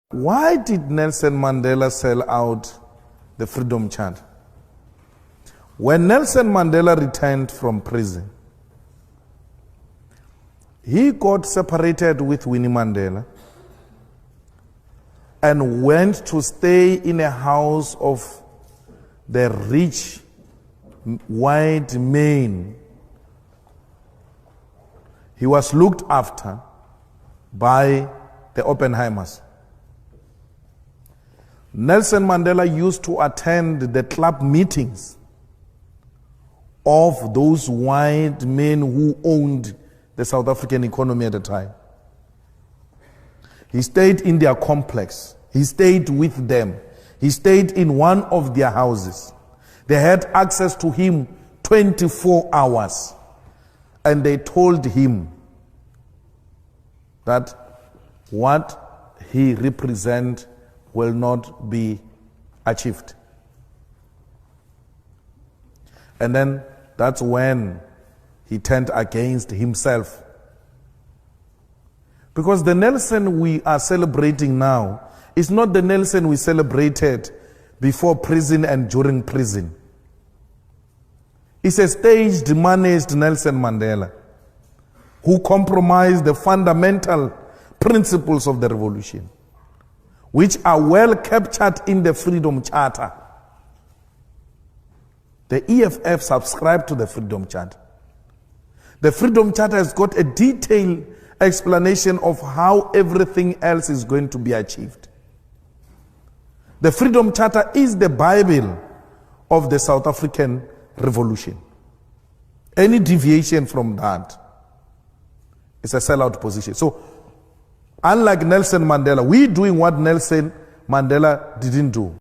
Why did Nelson Mandela sell out the Freedom Charter? When Nelson Mandela returned from prison, he got separated with Winnie Mandela and went to stay in a house of the rich white men. He was looked after by the Oppenheimers. Nelson Mandela used to attend the club meetings of those white men who owned the South African economy at the time. He stayed in their complex. He stayed with them. He stayed in one of their houses. They had access to him 24 hours. And they told him that what he represents will not be achieved. And then that's when he turned against himself. Because the Nelson we are celebrating now is not the Nelson we celebrated before prison and during prison. It's a staged, managed Nelson Mandela who compromised the fundamental principles of the revolution, which are well captured in the Freedom Charter. The EFF subscribed to the Freedom Charter. The Freedom Charter has got a detailed explanation of how everything else is going to be achieved. The Freedom Charter is the Bible of the South African Revolution. Any deviation from that is a sellout position. So, unlike Nelson Mandela, we're doing what Nelson Mandela didn't do.